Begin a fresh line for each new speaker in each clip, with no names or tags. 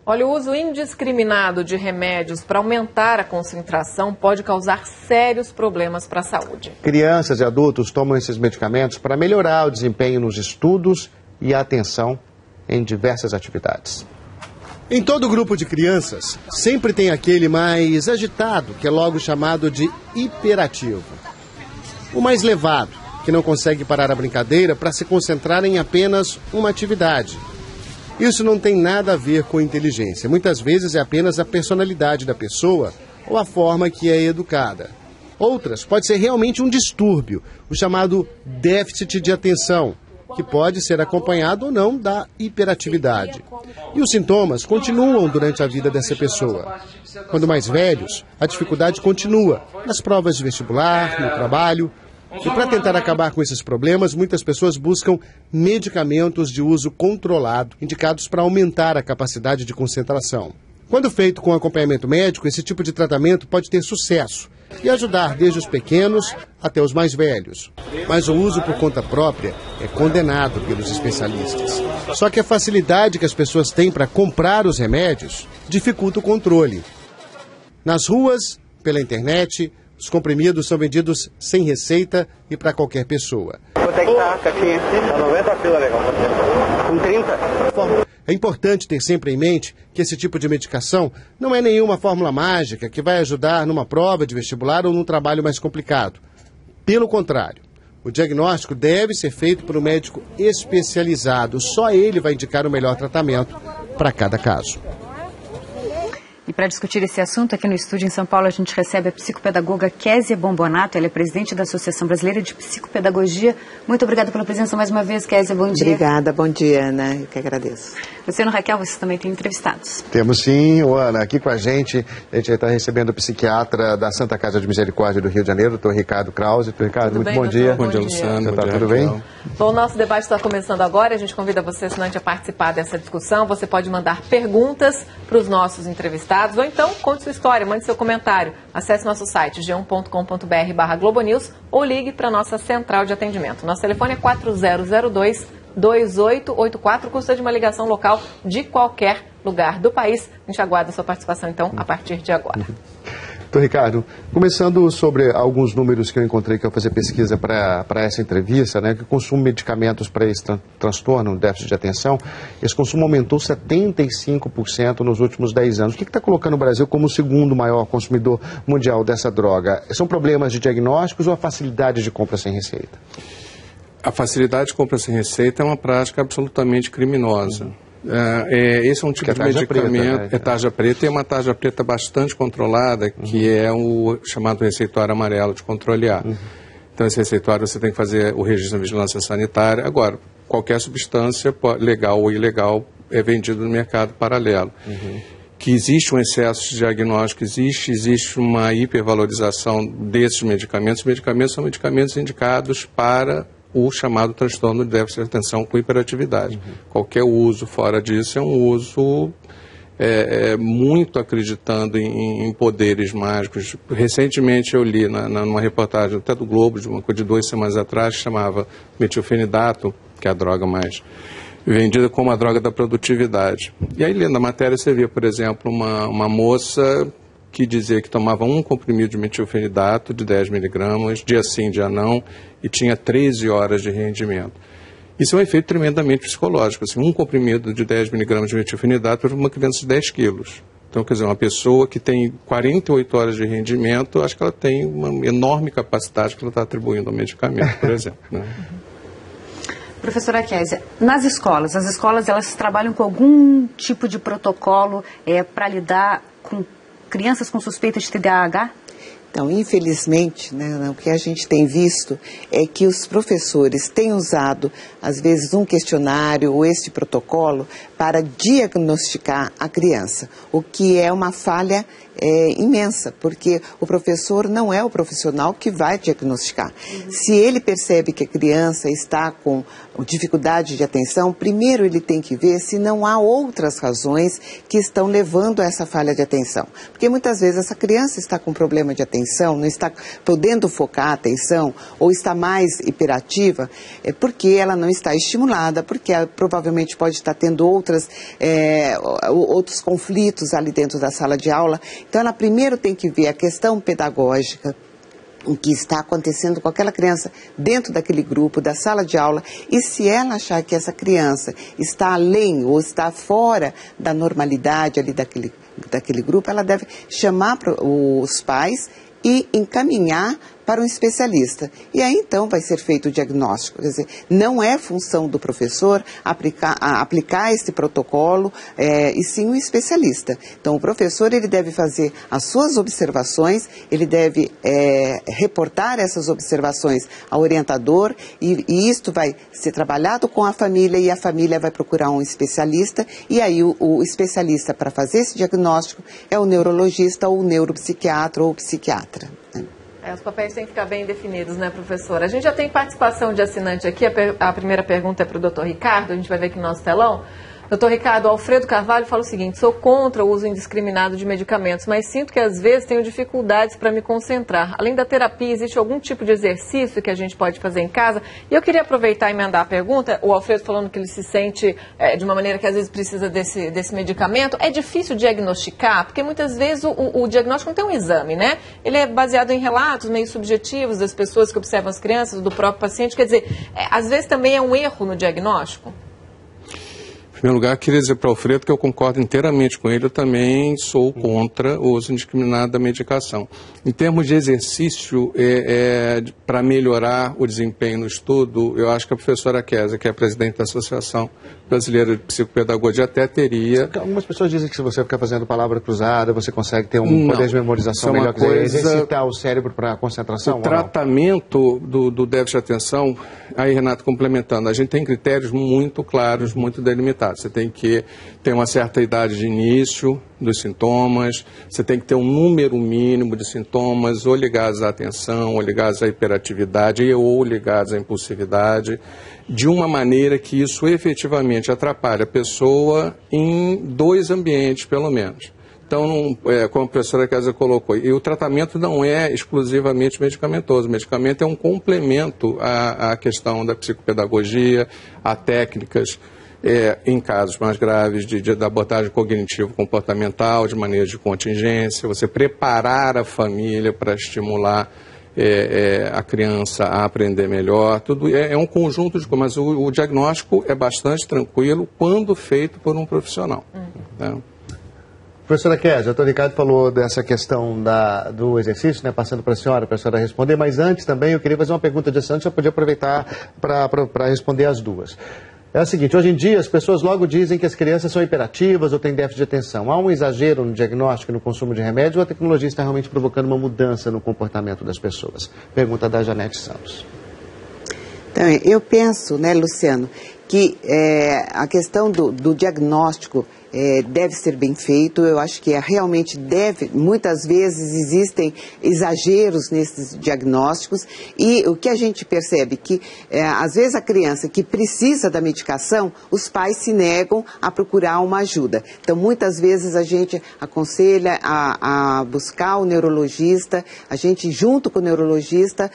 Olha, o uso indiscriminado de remédios para aumentar a concentração pode causar sérios problemas para a saúde.
Crianças e adultos tomam esses medicamentos para melhorar o desempenho nos estudos e a atenção em diversas atividades.
Em todo grupo de crianças, sempre tem aquele mais agitado, que é logo chamado de hiperativo. O mais levado, que não consegue parar a brincadeira para se concentrar em apenas uma atividade. Isso não tem nada a ver com inteligência. Muitas vezes é apenas a personalidade da pessoa ou a forma que é educada. Outras pode ser realmente um distúrbio, o chamado déficit de atenção, que pode ser acompanhado ou não da hiperatividade. E os sintomas continuam durante a vida dessa pessoa. Quando mais velhos, a dificuldade continua nas provas de vestibular, no trabalho. E para tentar acabar com esses problemas, muitas pessoas buscam medicamentos de uso controlado, indicados para aumentar a capacidade de concentração. Quando feito com acompanhamento médico, esse tipo de tratamento pode ter sucesso e ajudar desde os pequenos até os mais velhos. Mas o uso por conta própria é condenado pelos especialistas. Só que a facilidade que as pessoas têm para comprar os remédios dificulta o controle. Nas ruas, pela internet, os comprimidos são vendidos sem receita e para qualquer pessoa.
Quanto é que tá aqui? Tá 90 pila, legal. Com 30?
É importante ter sempre em mente que esse tipo de medicação não é nenhuma fórmula mágica que vai ajudar numa prova de vestibular ou num trabalho mais complicado. Pelo contrário, o diagnóstico deve ser feito por um médico especializado. Só ele vai indicar o melhor tratamento para cada caso.
E para discutir esse assunto, aqui no estúdio em São Paulo, a gente recebe a psicopedagoga Késia Bombonato. Ela é presidente da Associação Brasileira de Psicopedagogia. Muito obrigada pela presença mais uma vez, Késia. Bom dia.
Obrigada, bom dia, Ana. Eu que agradeço.
Luciano, Raquel, vocês também têm entrevistados.
Temos sim, Ana, aqui com a gente está recebendo o psiquiatra da Santa Casa de Misericórdia do Rio de Janeiro, doutor Ricardo Krause. Doutor Ricardo, muito bom dia.
Bom dia, Luciano.
Bom dia, tudo bem?
Bom, o nosso debate está começando agora. A gente convida você, assinante, a participar dessa discussão. Você pode mandar perguntas para os nossos entrevistados ou então conte sua história, mande seu comentário. Acesse nosso site g1.com.br/globonews ou ligue para a nossa central de atendimento. Nosso telefone é 4002-2884, custa de uma ligação local de qualquer lugar do país. A gente aguarda a sua participação, então, a partir de agora.
Então, Ricardo, começando sobre alguns números que eu encontrei que eu fazer pesquisa para essa entrevista, né, que o consumo de medicamentos para esse transtorno, déficit de atenção, esse consumo aumentou 75% nos últimos 10 anos. O que está colocando o Brasil como o segundo maior consumidor mundial dessa droga? São problemas de diagnósticos ou a facilidade de compra sem receita?
A facilidade de compra sem receita é uma prática absolutamente criminosa. Esse é um tipo de medicamento, é tarja preta, e é uma tarja preta bastante controlada, que é o chamado receituário amarelo de controle A. Então, esse receituário você tem que fazer o registro de vigilância sanitária. Agora, qualquer substância, legal ou ilegal, é vendida no mercado paralelo. Que existe um excesso de diagnóstico, existe uma hipervalorização desses medicamentos. Os medicamentos são medicamentos indicados para o chamado transtorno de déficit de atenção com hiperatividade. Qualquer uso fora disso é um uso muito acreditando em poderes mágicos. Recentemente eu li numa reportagem até do Globo, de 2 semanas atrás, que chamava metilfenidato, que é a droga mais vendida como a droga da produtividade. E aí, lendo a matéria, você via, por exemplo, uma moça que dizia que tomava um comprimido de metilfenidato de 10 miligramas, dia sim, dia não, e tinha 13 horas de rendimento. Isso é um efeito tremendamente psicológico. Assim, um comprimido de 10 miligramas de metilfenidato para uma criança de 10 quilos. Então, quer dizer, uma pessoa que tem 48 horas de rendimento, acho que ela tem uma enorme capacidade que ela está atribuindo ao medicamento, por exemplo. Né?
Professora Késia, nas escolas, as escolas elas trabalham com algum tipo de protocolo para lidar com crianças com suspeita de TDAH?
Então, infelizmente, né, o que a gente tem visto é que os professores têm usado, às vezes, um questionário ou este protocolo para diagnosticar a criança, o que é uma falha imensa, porque o professor não é o profissional que vai diagnosticar. Se ele percebe que a criança está com dificuldade de atenção, primeiro ele tem que ver se não há outras razões que estão levando a essa falha de atenção. Porque muitas vezes essa criança está com problema de atenção atenção, não está podendo focar a atenção, ou está mais hiperativa, é porque ela não está estimulada, porque ela provavelmente pode estar tendo outros conflitos ali dentro da sala de aula. Então, ela primeiro tem que ver a questão pedagógica, o que está acontecendo com aquela criança dentro daquele grupo, da sala de aula, e se ela achar que essa criança está além ou está fora da normalidade ali daquele grupo, ela deve chamar os pais e encaminhar para um especialista. E aí, então, vai ser feito o diagnóstico. Quer dizer, não é função do professor aplicar esse protocolo, e sim um especialista. Então, o professor, ele deve fazer as suas observações, ele deve reportar essas observações ao orientador, e isto vai ser trabalhado com a família, e a família vai procurar um especialista, e aí o especialista para fazer esse diagnóstico é o neurologista, ou o neuropsiquiatra, ou o psiquiatra.
Os papéis têm que ficar bem definidos, né, professora? A gente já tem participação de assinante aqui. A primeira pergunta é para o doutor Ricardo, a gente vai ver aqui no nosso telão. Doutor Ricardo, Alfredo Carvalho fala o seguinte: sou contra o uso indiscriminado de medicamentos, mas sinto que às vezes tenho dificuldades para me concentrar. Além da terapia, existe algum tipo de exercício que a gente pode fazer em casa? E eu queria aproveitar e emendar a pergunta. O Alfredo falando que ele se sente de uma maneira que às vezes precisa desse medicamento. É difícil diagnosticar? Porque muitas vezes o diagnóstico não tem um exame, né? Ele é baseado em relatos meio subjetivos das pessoas que observam as crianças, do próprio paciente. Quer dizer, às vezes também é um erro no diagnóstico?
Em primeiro lugar, queria dizer para o Alfredo que eu concordo inteiramente com ele, eu também sou contra o uso indiscriminado da medicação. Em termos de exercício, para melhorar o desempenho no estudo, eu acho que a professora Kézia, que é a presidente da Associação Brasileira de Psicopedagogia, até teria...
Algumas pessoas dizem que se você ficar fazendo palavra cruzada, você consegue ter um poder de memorização melhor, que exercitar o cérebro para a concentração.
O tratamento do déficit de atenção, aí, Renato, complementando, a gente tem critérios muito claros, muito delimitados. Você tem que ter uma certa idade de início dos sintomas, você tem que ter um número mínimo de sintomas ou ligados à atenção, ou ligados à hiperatividade, ou ligados à impulsividade, de uma maneira que isso efetivamente atrapalhe a pessoa em 2 ambientes, pelo menos. Então, como a professora Kézia colocou, e o tratamento não é exclusivamente medicamentoso. O medicamento é um complemento à questão da psicopedagogia, a técnicas, em casos mais graves da abordagem cognitivo-comportamental, de maneira de contingência, você preparar a família para estimular a criança a aprender melhor. Tudo é um conjunto de coisas, mas o diagnóstico é bastante tranquilo quando feito por um profissional. Né?
Professora Kézia, o doutor Ricardo falou dessa questão do exercício, né, passando para a senhora responder, mas antes também eu queria fazer uma pergunta de assinante, eu podia aproveitar para responder as duas. É o seguinte, hoje em dia as pessoas logo dizem que as crianças são hiperativas ou têm déficit de atenção. Há um exagero no diagnóstico e no consumo de remédio, ou a tecnologia está realmente provocando uma mudança no comportamento das pessoas? Pergunta da Janete Santos.
Então, eu penso, né, Luciano, que a questão do diagnóstico deve ser bem feito. Eu acho que realmente muitas vezes existem exageros nesses diagnósticos, e o que a gente percebe que às vezes a criança que precisa da medicação, os pais se negam a procurar uma ajuda. Então muitas vezes a gente aconselha a buscar o neurologista, a gente junto com o neurologista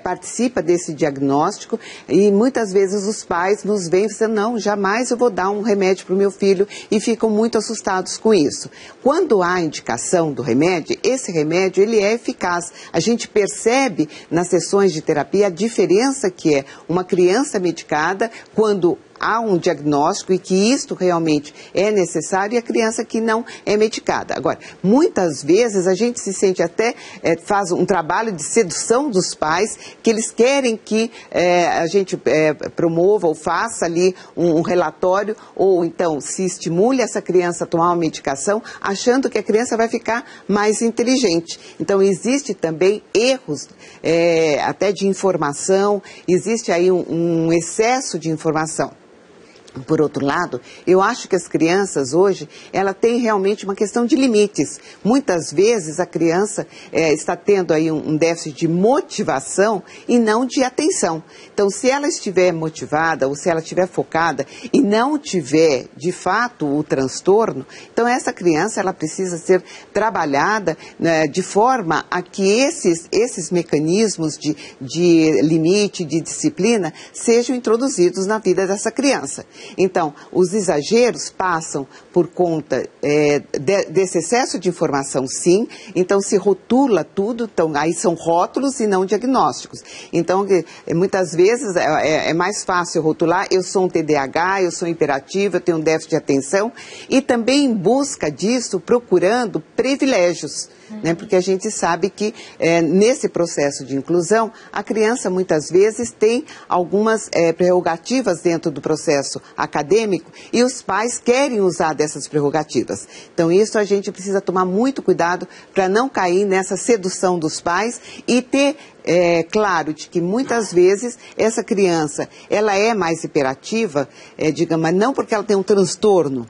participa desse diagnóstico, e muitas vezes os pais nos veem dizendo: não, jamais eu vou dar um remédio para o meu filho, e ficam muito assustados com isso. Quando há indicação do remédio, esse remédio ele é eficaz. A gente percebe nas sessões de terapia a diferença que é uma criança medicada quando há um diagnóstico e que isto realmente é necessário, e a criança que não é medicada. Agora, muitas vezes a gente se sente até, faz um trabalho de sedução dos pais, que eles querem que a gente promova ou faça ali um relatório, ou então se estimule essa criança a tomar uma medicação, achando que a criança vai ficar mais inteligente. Então, existe também erros até de informação, existe aí um excesso de informação, Por outro lado, eu acho que as crianças hoje, ela tem realmente uma questão de limites. Muitas vezes a criança está tendo aí um déficit de motivação e não de atenção. Então, se ela estiver motivada ou se ela estiver focada e não tiver, de fato, o transtorno, então essa criança ela precisa ser trabalhada, né, de forma a que esses mecanismos de limite, de disciplina, sejam introduzidos na vida dessa criança. Então, os exageros passam por conta desse excesso de informação, sim. Então, se rotula tudo, então, aí são rótulos e não diagnósticos. Então, muitas vezes é mais fácil rotular, eu sou um TDAH, eu sou hiperativo, eu tenho um déficit de atenção, e também em busca disso, procurando privilégios. Né, porque a gente sabe que nesse processo de inclusão, a criança muitas vezes tem algumas prerrogativas dentro do processo acadêmico e os pais querem usar dessas prerrogativas. Então isso a gente precisa tomar muito cuidado para não cair nessa sedução dos pais e ter claro de que muitas vezes essa criança ela é mais hiperativa, digamos, mas não porque ela tem um transtorno.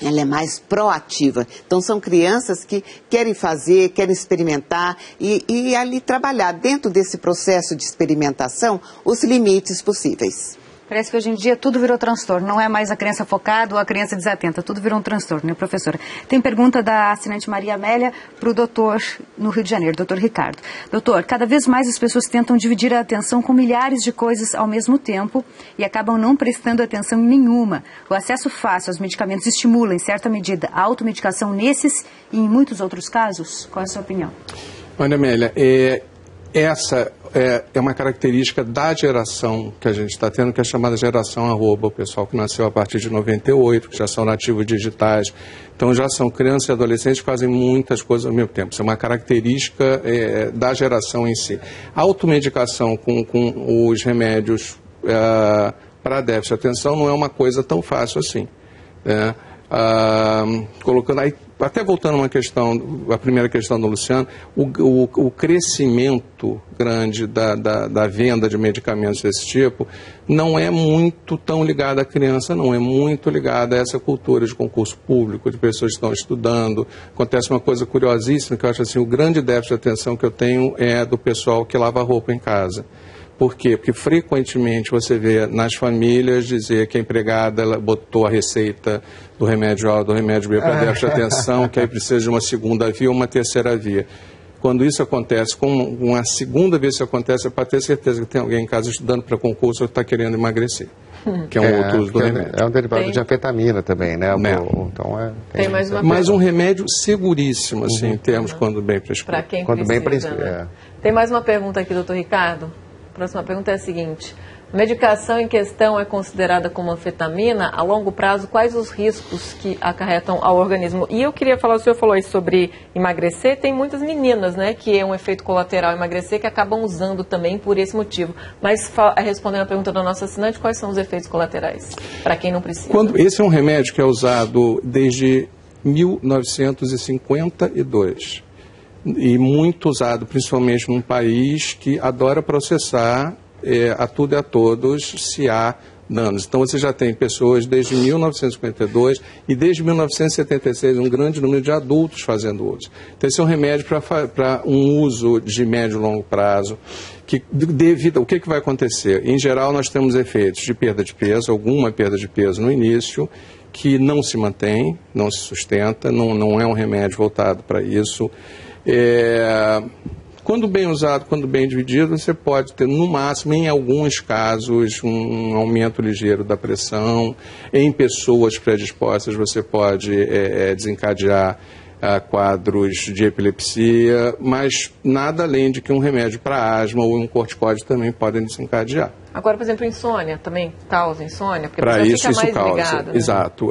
Ela é mais proativa. Então, são crianças que querem fazer, querem experimentar e ali trabalhar dentro desse processo de experimentação os limites possíveis.
Parece que hoje em dia tudo virou transtorno, não é mais a criança focada ou a criança desatenta, tudo virou um transtorno, né, professora? Tem pergunta da assinante Maria Amélia para o doutor no Rio de Janeiro, doutor Ricardo. Doutor, cada vez mais as pessoas tentam dividir a atenção com milhares de coisas ao mesmo tempo e acabam não prestando atenção em nenhuma. O acesso fácil aos medicamentos estimula, em certa medida, a automedicação nesses e em muitos outros casos? Qual é a sua opinião?
Olha, Amélia, essa é uma característica da geração que a gente está tendo, que é chamada geração arroba, o pessoal que nasceu a partir de 98, que já são nativos digitais. Então já são crianças e adolescentes que fazem muitas coisas ao mesmo tempo. Isso é uma característica da geração em si. A automedicação com os remédios para déficit de atenção não é uma coisa tão fácil assim, né? Colocando aí, até voltando a uma questão, a primeira questão do Luciano, o crescimento grande da venda de medicamentos desse tipo não é muito tão ligado à criança, não, é muito ligado a essa cultura de concurso público, de pessoas que estão estudando. Acontece uma coisa curiosíssima, que eu acho assim, o grande déficit de atenção que eu tenho é do pessoal que lava roupa em casa. Por quê? Porque frequentemente você vê nas famílias dizer que a empregada ela botou a receita do remédio A ou do remédio B para déficit de atenção, que aí precisa de uma segunda via ou uma terceira via. Quando isso acontece, com uma segunda vez que isso acontece, é para ter certeza que tem alguém em casa estudando para concurso ou está querendo emagrecer. Que é um outro uso do remédio.
É um derivado de anfetamina também, né?
Então tem mais uma
mas um remédio seguríssimo, assim, em termos quando bem prescrito.
Para quem precisa, né? Tem mais uma pergunta aqui, doutor Ricardo. A próxima pergunta é a seguinte: a medicação em questão é considerada como anfetamina? A longo prazo, quais os riscos que acarretam ao organismo? E eu queria falar, o senhor falou aí sobre emagrecer, tem muitas meninas, né, que é um efeito colateral emagrecer, que acabam usando também por esse motivo. Mas respondendo a pergunta da nossa assinante, quais são os efeitos colaterais, para quem não precisa?
Esse é um remédio que é usado desde 1952. E muito usado, principalmente num país que adora processar a tudo e a todos se há danos. Então você já tem pessoas desde 1952 e desde 1976 um grande número de adultos fazendo uso. Então esse é um remédio para um uso de médio e longo prazo. O que vai acontecer? Em geral nós temos efeitos de perda de peso, alguma perda de peso no início, que não se mantém, não se sustenta, não é um remédio voltado para isso. Quando bem usado, quando bem dividido, você pode ter, no máximo, em alguns casos, um aumento ligeiro da pressão. Em pessoas predispostas, você pode desencadear quadros de epilepsia, mas nada além de que um remédio para asma ou um corticóide também podem desencadear.
Agora, por exemplo, insônia também causa insônia? Porque
para isso,
fica mais
causa.
Ligado, né?
Exato.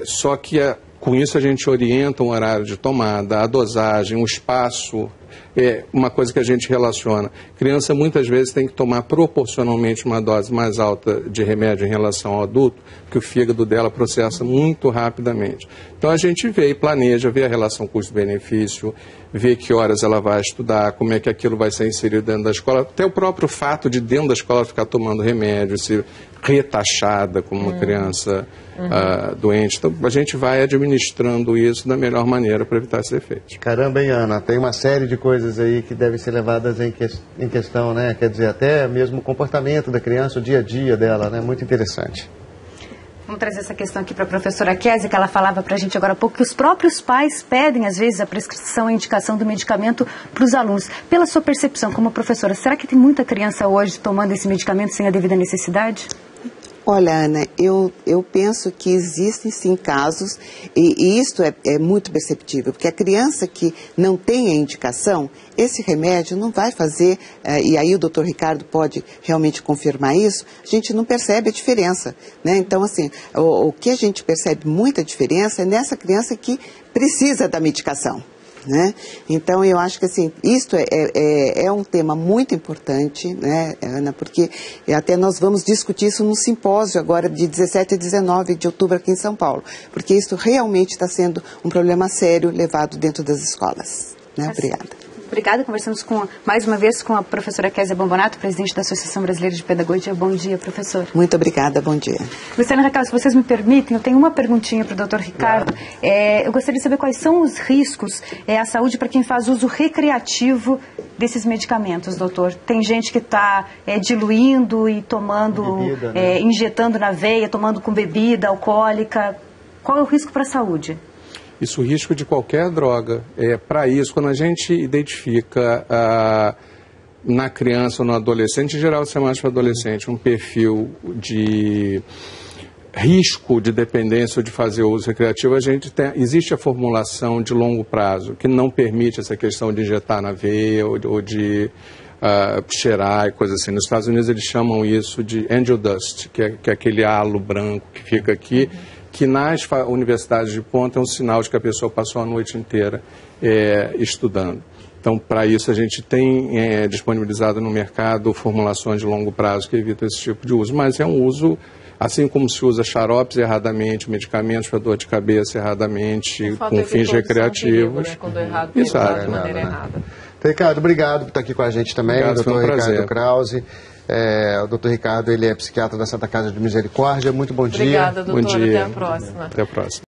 Só que com isso a gente orienta um horário de tomada, a dosagem, o espaço. É uma coisa que a gente relaciona. Criança muitas vezes tem que tomar proporcionalmente uma dose mais alta de remédio em relação ao adulto, porque o fígado dela processa muito rapidamente. Então a gente vê e planeja, vê a relação custo-benefício, vê que horas ela vai estudar, como é que aquilo vai ser inserido dentro da escola, até o próprio fato de dentro da escola ficar tomando remédio, retaxada como uma criança doente. Então, a gente vai administrando isso da melhor maneira para evitar esses efeitos.
Caramba, hein, Ana? Tem uma série de coisas aí que devem ser levadas em questão, né? Quer dizer, até mesmo o comportamento da criança, o dia a dia dela, né? Muito interessante.
Vamos trazer essa questão aqui para a professora Kézia, que ela falava para a gente agora há pouco, que os próprios pais pedem, às vezes, a prescrição e a indicação do medicamento para os alunos. Pela sua percepção como professora, será que tem muita criança hoje tomando esse medicamento sem a devida necessidade?
Olha, Ana, eu penso que existem sim casos, e isto é muito perceptível, porque a criança que não tem a indicação, esse remédio não vai fazer, e aí o doutor Ricardo pode realmente confirmar isso, a gente não percebe a diferença, né? Então, assim, o que a gente percebe muita diferença é nessa criança que precisa da medicação. Né? Então, eu acho que assim, isto é um tema muito importante, né, Ana, porque até nós vamos discutir isso no simpósio agora de 17 e 19 de outubro aqui em São Paulo, porque isso realmente está sendo um problema sério levado dentro das escolas. Né? Obrigada.
Obrigada. Conversamos mais uma vez com a professora Kézia Bombonato, presidente da Associação Brasileira de Pedagogia. Bom dia, professor.
Muito obrigada, bom dia.
Luciana Raquel, se vocês me permitem, eu tenho uma perguntinha para o doutor Ricardo. Claro. Eu gostaria de saber quais são os riscos à saúde para quem faz uso recreativo desses medicamentos, doutor. Tem gente que está diluindo e tomando, bebida, né? Injetando na veia, tomando com bebida alcoólica. Qual é o risco para a saúde?
Isso, o risco de qualquer droga. Para isso, quando a gente identifica na criança ou no adolescente, em geral isso é mais para adolescente, um perfil de risco de dependência ou de fazer uso recreativo, existe a formulação de longo prazo, que não permite essa questão de injetar na veia ou de cheirar e coisa assim. Nos Estados Unidos eles chamam isso de angel dust, que é aquele halo branco que fica aqui, que nas universidades de ponta é um sinal de que a pessoa passou a noite inteira estudando. Então, para isso, a gente tem disponibilizado no mercado formulações de longo prazo que evitam esse tipo de uso. Mas é um uso, assim como se usa xaropes erradamente, medicamentos para dor de cabeça erradamente, com fins recreativos.
Né? Quando errado,
exato,
de maneira errada.
Ricardo, obrigado por estar aqui com a gente também.
Obrigado,
doutor Ricardo
prazer.
Krause. O doutor Ricardo, ele é psiquiatra da Santa Casa de Misericórdia. Muito bom dia.
Obrigada, doutor.
Bom dia.
Até a próxima.
Até a próxima.